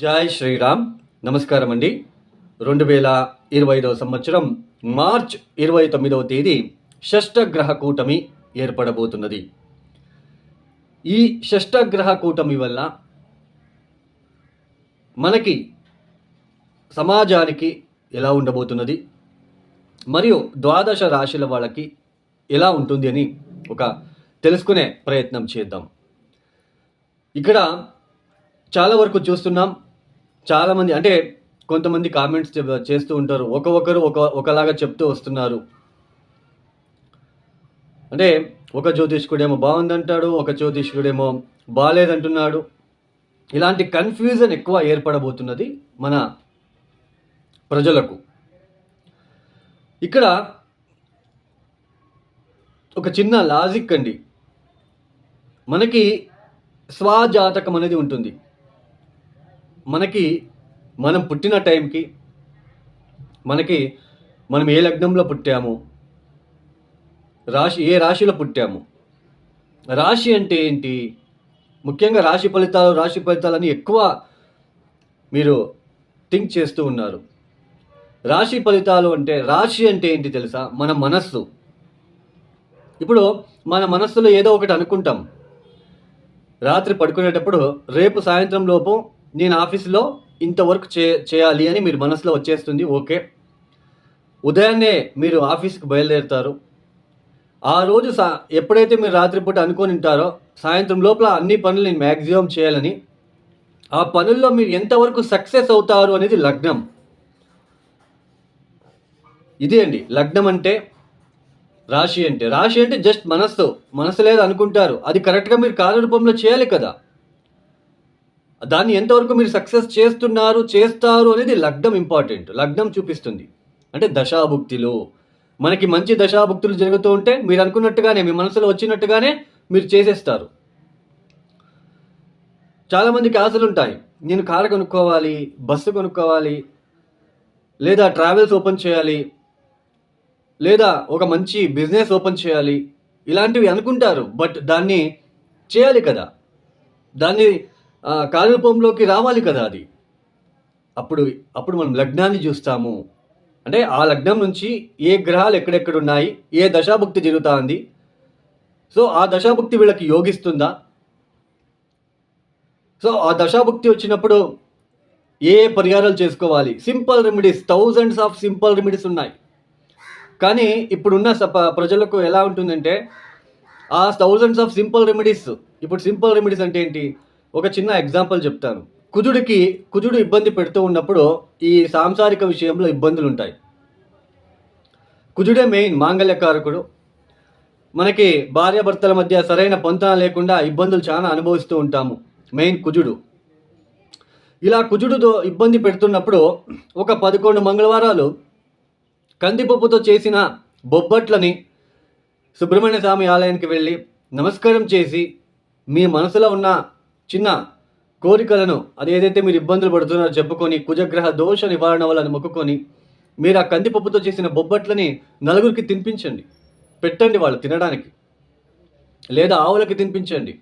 జై శ్రీరామ్. నమస్కారం అండి. 2025 సంవత్సరం మార్చ్ 29వ తేదీ షష్టగ్రహ కూటమి ఏర్పడబోతున్నది. ఈ షష్టగ్రహ కూటమి వల్ల మనకి సమాజానికి ఎలా ఉండబోతున్నది, మరియు ద్వాదశ రాశుల వాళ్ళకి ఎలా ఉంటుంది అని ఒక తెలుసుకునే ప్రయత్నం చేద్దాం. ఇక్కడ చాలా వరకు చూస్తున్నాం, చాలామంది అంటే కొంతమంది కామెంట్స్ చేస్తూ ఉంటారు, ఒకరు ఒకలాగా చెప్తూ వస్తున్నారు. అంటే ఒక జ్యోతిష్కుడేమో బాగుందంటాడు, ఒక జ్యోతిష్కుడేమో బాగాలేదంటున్నాడు. ఇలాంటి కన్ఫ్యూజన్ ఎక్కువ ఏర్పడబోతున్నది మన ప్రజలకు. ఇక్కడ ఒక చిన్న లాజిక్ అండి. మనకి స్వజాతకం అనేది ఉంటుంది. మనం పుట్టిన టైంకి మనం ఏ లగ్నంలో పుట్టాము, ఏ రాశిలో పుట్టాము, రాశి అంటే ఏంటి, ముఖ్యంగా రాశి ఫలితాలని ఎక్కువ మీరు థింక్ చేస్తూ ఉన్నారు. రాశి ఫలితాలు అంటే, రాశి అంటే ఏంటి తెలుసా? మన మనస్సు. ఇప్పుడు మన మనస్సులో ఏదో ఒకటి అనుకుంటాం. రాత్రి పడుకునేటప్పుడు రేపు సాయంత్రం లోపు నేను ఆఫీస్లో ఇంతవరకు చేయాలి అని మీరు మనసులో వచ్చేస్తుంది. ఓకే, ఉదయాన్నే మీరు ఆఫీస్కి బయలుదేరుతారు. ఆ రోజు ఎప్పుడైతే మీరు రాత్రిపూట అనుకొని ఉంటారో సాయంత్రం లోపల అన్ని పనులు నేను మ్యాక్సిమం చేయాలని, ఆ పనుల్లో మీరు ఎంతవరకు సక్సెస్ అవుతారు అనేది లగ్నం. ఇదే అండి లగ్నం అంటే. రాశి అంటే జస్ట్ మనస్సు లేదు అనుకుంటారు, అది కరెక్ట్గా మీరు కార్యరూపంలో చేయాలి కదా. దాన్ని ఎంతవరకు మీరు సక్సెస్ చేస్తారు అనేది లగ్నం ఇంపార్టెంట్. లగ్నం చూపిస్తుంది. అంటే దశాభుక్తిలో మనకి మంచి దశాభుక్తులు జరుగుతూ ఉంటే మీరు అనుకున్నట్టుగానే, మీ మనసులో వచ్చినట్టుగానే మీరు చేసేస్తారు. చాలామందికి ఆశలు ఉంటాయి, నేను కారు కొనుక్కోవాలి, బస్సు కొనుక్కోవాలి, లేదా ట్రావెల్స్ ఓపెన్ చేయాలి, లేదా ఒక మంచి బిజినెస్ ఓపెన్ చేయాలి, ఇలాంటివి అనుకుంటారు. బట్ దాన్ని చేయాలి కదా, దాన్ని కార్యరూపంలోకి రావాలి కదా. అది అప్పుడు మనం లగ్నాన్ని చూస్తాము. అంటే ఆ లగ్నం నుంచి ఏ గ్రహాలు ఎక్కడెక్కడ ఉన్నాయి, ఏ దశాభుక్తి జరుగుతూ ఉంది, సో ఆ దశాభుక్తి వీళ్ళకి యోగిస్తుందా, సో ఆ దశాభుక్తి వచ్చినప్పుడు ఏ పరిహారాలు చేసుకోవాలి. Simple remedies, thousands of simple remedies ఉన్నాయి. కానీ ఇప్పుడున్న ప్రజలకు ఎలా ఉంటుందంటే, ఆ థౌజండ్స్ ఆఫ్ సింపుల్ రెమెడీస్, ఇప్పుడు సింపుల్ రెమెడీస్ అంటే ఏంటి? ఒక చిన్న ఎగ్జాంపుల్ చెప్తాను. కుజుడు ఇబ్బంది పెడుతూ ఉన్నప్పుడు ఈ సాంసారిక విషయంలో ఇబ్బందులు ఉంటాయి. కుజుడే మెయిన్ మాంగళ్యకారకుడు. మనకి భార్యాభర్తల మధ్య సరైన పొంతన లేకుండా ఇబ్బందులు చాలా అనుభవిస్తూ ఉంటాము. మెయిన్ కుజుడు. ఇలా కుజుడుతో ఇబ్బంది పెడుతున్నప్పుడు ఒక 11 మంగళవారాలు కందిపప్పుతో చేసిన బొబ్బట్లని సుబ్రహ్మణ్య స్వామి ఆలయానికి వెళ్ళి నమస్కారం చేసి, మీ మనసులో ఉన్న చిన్న కోరికలను, అదేదైతే మీరు ఇబ్బందులు పడుతున్నారో చెప్పుకొని, కుజగ్రహ దోష నివారణ వల్ల మొక్కుకొని, మీరు ఆ కందిపప్పుతో చేసిన బొబ్బట్లని నలుగురికి తినిపించండి, పెట్టండి వాళ్ళు తినడానికి. లేదా ఆవులకి తినిపించండి,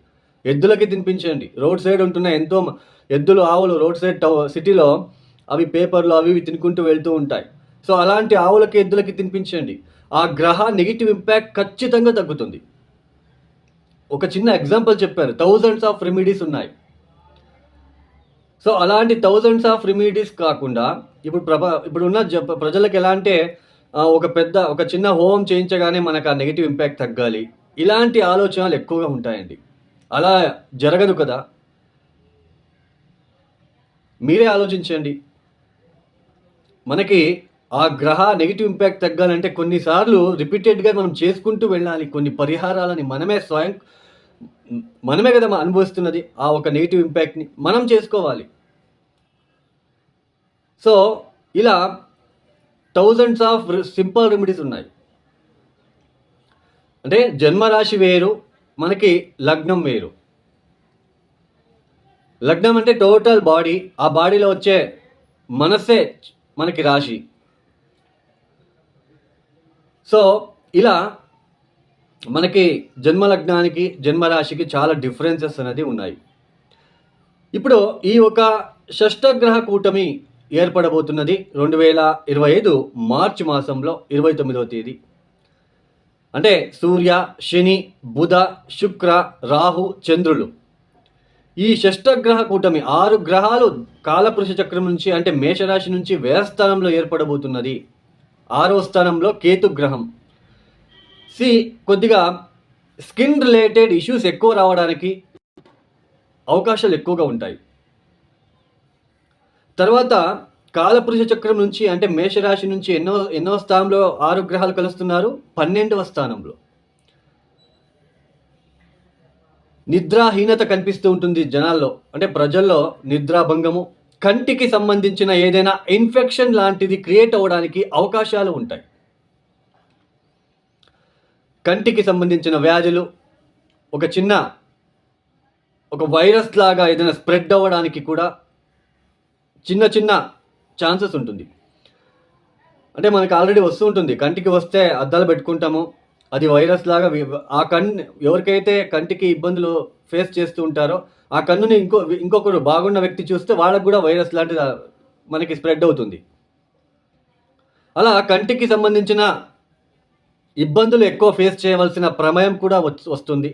ఎద్దులకి తినిపించండి. రోడ్ సైడ్ ఉంటున్న ఎంతో ఎద్దులు, ఆవులు రోడ్ సైడ్ సిటీలో అవి పేపర్లు అవి తినుకుంటూ వెళ్తూ ఉంటాయి. సో అలాంటి ఆవులకి, ఎద్దులకి తినిపించండి. ఆ గ్రహ నెగిటివ్ ఇంపాక్ట్ ఖచ్చితంగా తగ్గుతుంది. ఒక చిన్న ఎగ్జాంపుల్ చెప్పారు, థౌజండ్స్ ఆఫ్ రెమెడీస్ ఉన్నాయి. సో అలాంటి థౌజండ్స్ ఆఫ్ రెమెడీస్ కాకుండా ఇప్పుడున్న ప్రజలకు ఎలా అంటే, ఒక చిన్న హోమం చేయించగానే మనకు ఆ నెగిటివ్ ఇంపాక్ట్ తగ్గాలి, ఇలాంటి ఆలోచనలు ఎక్కువగా ఉంటాయండి. అలా జరగదు కదా. మీరే ఆలోచించండి. మనకి ఆ గ్రహ నెగిటివ్ ఇంపాక్ట్ తగ్గాలంటే కొన్నిసార్లు రిపీటెడ్గా మనం చేసుకుంటూ వెళ్ళాలి. కొన్ని పరిహారాలని మనమే కదా అనుభవిస్తున్నది. ఆ ఒక నెగిటివ్ ఇంపాక్ట్ని మనం చేసుకోవాలి. సో ఇలా థౌజండ్స్ ఆఫ్ సింపుల్ రెమెడీస్ ఉన్నాయి. అంటే జన్మరాశి వేరు, మనకి లగ్నం వేరు. లగ్నం అంటే టోటల్ బాడీ, ఆ బాడీలో వచ్చే మనస్సే మనకి రాశి. సో ఇలా మనకి జన్మలగ్నానికి, జన్మరాశికి చాలా డిఫరెన్సెస్ అనేది ఉన్నాయి. ఇప్పుడు ఈ ఒక షష్టగ్రహ కూటమి ఏర్పడబోతున్నది 2025 మార్చి మాసంలో 29వ తేదీ. అంటే సూర్య, శని, బుధ, శుక్ర, రాహు, చంద్రులు, ఈ షష్టగ్రహ కూటమి 6 గ్రహాలు కాలపురుష చక్రం నుంచి అంటే మేషరాశి నుంచి వ్యయస్థానంలో ఏర్పడబోతున్నది. 6వ స్థానంలో కేతు గ్రహం. కొద్దిగా స్కిన్ రిలేటెడ్ ఇష్యూస్ ఎక్కువ రావడానికి అవకాశాలు ఎక్కువగా ఉంటాయి. తర్వాత కాలపురుష చక్రం నుంచి అంటే మేషరాశి నుంచి ఎన్నో స్థానంలో 6 గ్రహాలు కలుస్తున్నారు? 12వ స్థానంలో. నిద్రాహీనత కనిపిస్తూ ఉంటుంది జనాల్లో, అంటే ప్రజల్లో నిద్రాభంగము, కంటికి సంబంధించిన ఏదైనా ఇన్ఫెక్షన్ లాంటిది క్రియేట్ అవ్వడానికి అవకాశాలు ఉంటాయి. కంటికి సంబంధించిన వ్యాధులు, ఒక వైరస్ లాగా ఏదైనా స్ప్రెడ్ అవ్వడానికి కూడా చిన్న ఛాన్సెస్ ఉంటుంది. అంటే మనకు ఆల్రెడీ వస్తూ ఉంటుంది, కంటికి వస్తే అద్దాలు పెట్టుకుంటాము, అది వైరస్ లాగా ఆ కన్ను ఎవరికైతే కంటికి ఇబ్బందులు ఫేస్ చేస్తూ ఉంటారో ఆ కన్నుని ఇంకొకరు బాగున్న వ్యక్తి చూస్తే వాళ్ళకు కూడా వైరస్ లాంటిది మనకి స్ప్రెడ్ అవుతుంది. అలా కంటికి సంబంధించిన ఇబ్బందులు ఎక్కువ ఫేస్ చేయవలసిన ప్రమేయం కూడా వస్తుంది.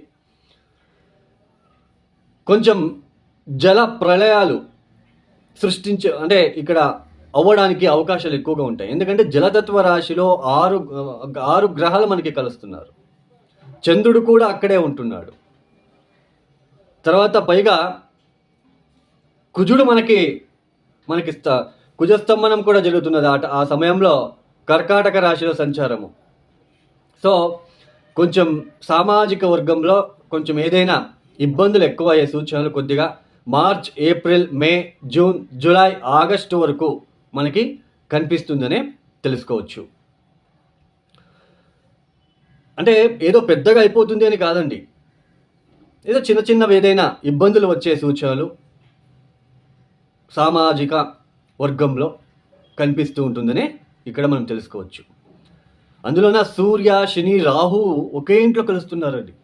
కొంచెం జల ప్రళయాలు అంటే ఇక్కడ అవ్వడానికి అవకాశాలు ఎక్కువగా ఉంటాయి. ఎందుకంటే జలతత్వ రాశిలో 6 గ్రహాలు మనకి కలుస్తున్నారు. చంద్రుడు కూడా అక్కడే ఉంటున్నాడు. తర్వాత పైగా కుజుడు మనకి కుజస్తంభనం కూడా జరుగుతున్నది ఆ సమయంలో కర్కాటక రాశిలో సంచారము. సో కొంచెం సామాజిక వర్గంలో కొంచెం ఏదైనా ఇబ్బందులు ఎక్కువ అయ్యే సూచనలు కొద్దిగా మార్చ్, ఏప్రిల్, మే, జూన్, జూలై, ఆగస్టు వరకు మనకి కనిపిస్తుందనే తెలుసుకోవచ్చు. అంటే ఏదో పెద్దగా అయిపోతుంది అని కాదండి, ఏదో చిన్నవి ఏదైనా ఇబ్బందులు వచ్చే సూచనలు సామాజిక వర్గంలో కనిపిస్తూ ఉంటుందనే ఇక్కడ మనం తెలుసుకోవచ్చు. అందులోన సూర్య, శని, రాహు ఒకే ఇంట్లో కలుస్తున్నారండి.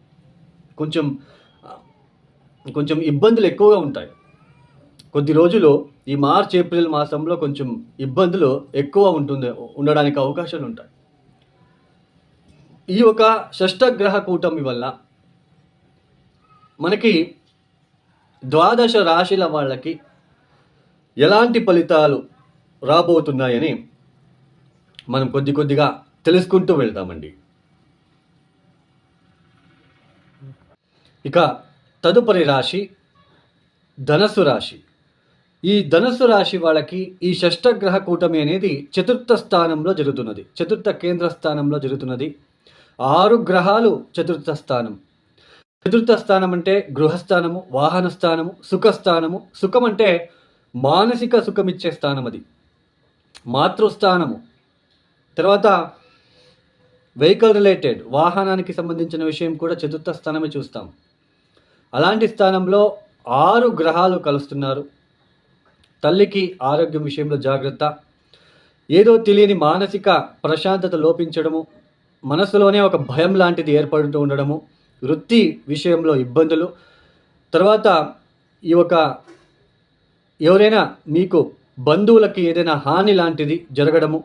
కొంచెం ఇబ్బందులు ఎక్కువగా ఉంటాయి. కొద్ది రోజులు ఈ మార్చ్, ఏప్రిల్ మాసంలో కొంచెం ఇబ్బందులు ఎక్కువ ఉండడానికి అవకాశాలు ఉంటాయి. ఈ ఒక షష్టగ్రహ కూటమి వల్ల మనకి 12 రాశుల వాళ్ళకి ఎలాంటి ఫలితాలు రాబోతున్నాయని మనం కొద్దిగా తెలుసుకుంటూ వెళ్తామండి. ఇక తదుపరి రాశి ధనస్సు రాశి. ఈ ధనస్సు రాశి వాళ్ళకి ఈ షష్టగ్రహ కూటమి అనేది చతుర్థ స్థానంలో జరుగుతున్నది, చతుర్థ కేంద్ర స్థానంలో జరుగుతున్నది. 6 గ్రహాలు చతుర్థ స్థానం. చతుర్థ స్థానం అంటే గృహస్థానము, వాహన స్థానము, సుఖస్థానము. సుఖం అంటే మానసిక సుఖమిచ్చే స్థానం, అది మాతృస్థానము. తర్వాత వెహికల్ రిలేటెడ్ వాహనానికి సంబంధించిన విషయం కూడా చతుర్థ స్థానమే చూస్తాం. అలాంటి స్థానంలో 6 గ్రహాలు కలుస్తున్నారు. తల్లికి ఆరోగ్యం విషయంలో జాగ్రత్త, ఏదో తెలియని మానసిక ప్రశాంతత లోపించడము, మనసులోనే ఒక భయం లాంటిది ఏర్పడుతూ ఉండడము, వృత్తి విషయంలో ఇబ్బందులు, తర్వాత ఎవరైనా మీకు బంధువులకి ఏదైనా హాని లాంటిది జరగడము,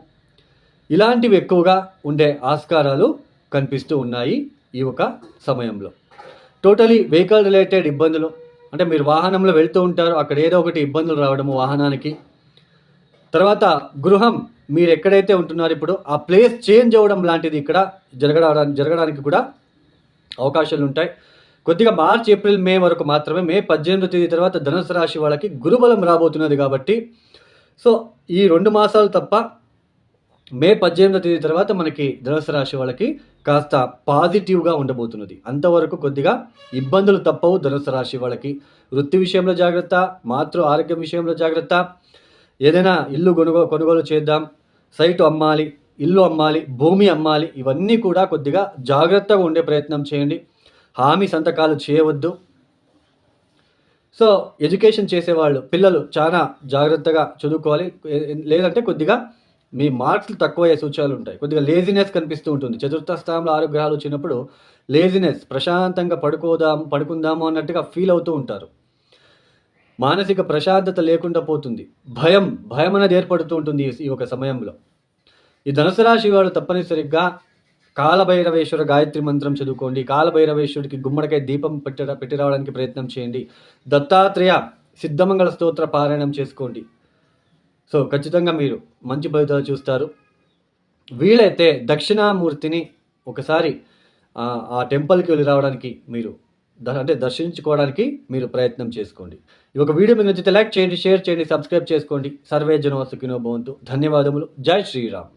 ఇలాంటివి ఎక్కువగా ఉండే ఆస్కారాలు కనిపిస్తూ ఉన్నాయి ఈ ఒక సమయంలో. టోటలీ వెహికల్ రిలేటెడ్ ఇబ్బందులు, అంటే మీరు వాహనంలో వెళ్తూ ఉంటారు, అక్కడ ఏదో ఒకటి ఇబ్బందులు రావడము వాహనానికి. తర్వాత గృహం, మీరు ఎక్కడైతే ఉంటున్నారో ఇప్పుడు ఆ ప్లేస్ చేంజ్ అవ్వడం లాంటిది ఇక్కడ జరగడానికి కూడా అవకాశాలు ఉంటాయి. కొద్దిగా మార్చ్, ఏప్రిల్, మే వరకు మాత్రమే. మే 18వ తేదీ తర్వాత ధనుసు రాశి వాళ్ళకి గురుబలం రాబోతున్నది కాబట్టి, సో ఈ 2 మాసాలు తప్ప మే 18వ తేదీ తర్వాత మనకి ధనుసు రాశి వాళ్ళకి కాస్త పాజిటివ్గా ఉండబోతున్నది. అంతవరకు కొద్దిగా ఇబ్బందులు తప్పవు ధనుసు రాశి వాళ్ళకి. వృత్తి విషయంలో జాగ్రత్త, మాతృ ఆరోగ్యం విషయంలో జాగ్రత్త, ఏదైనా ఇల్లు కొనుగోలు చేద్దాం, సైటు అమ్మాలి, ఇల్లు అమ్మాలి, భూమి అమ్మాలి, ఇవన్నీ కూడా కొద్దిగా జాగ్రత్తగా ఉండే ప్రయత్నం చేయండి. హామీ సంతకాలు చేయవద్దు. సో ఎడ్యుకేషన్ చేసేవాళ్ళు పిల్లలు చాలా జాగ్రత్తగా చదువుకోవాలి. లేదంటే కొద్దిగా మీ మార్క్స్లు తక్కువ అయ్యే సూచనలు ఉంటాయి. కొద్దిగా లేజినెస్ కనిపిస్తూ ఉంటుంది. చతుర్థ స్థానంలో 6 గ్రహాలు వచ్చినప్పుడు లేజినెస్, ప్రశాంతంగా పడుకుందాము అన్నట్టుగా ఫీల్ అవుతూ ఉంటారు. మానసిక ప్రశాంతత లేకుండా పోతుంది. భయం అనేది ఏర్పడుతూ ఉంటుంది ఈ ఒక సమయంలో. ఈ ధనుసు రాశి వారు తప్పనిసరిగా కాలభైరవేశ్వర గాయత్రి మంత్రం చదువుకోండి. కాలభైరవేశ్వరుడికి గుమ్మడికాయ దీపం పెట్టి రావడానికి ప్రయత్నం చేయండి. దత్తాత్రేయ సిద్ధమంగళ స్తోత్ర పారాయణం చేసుకోండి. సో ఖచ్చితంగా మీరు మంచి ఫలితాలు చూస్తారు. వీలైతే దక్షిణామూర్తిని ఒకసారి ఆ టెంపుల్కి వెళ్ళి రావడానికి మీరు దర్శించుకోవడానికి మీరు ప్రయత్నం చేసుకోండి. ఈ ఒక వీడియో మీకు నచ్చితే లైక్ చేయండి, షేర్ చేయండి, సబ్స్క్రైబ్ చేసుకోండి. సర్వే జనో సుఖినో భవంతు. ధన్యవాదములు. జై శ్రీరామ్.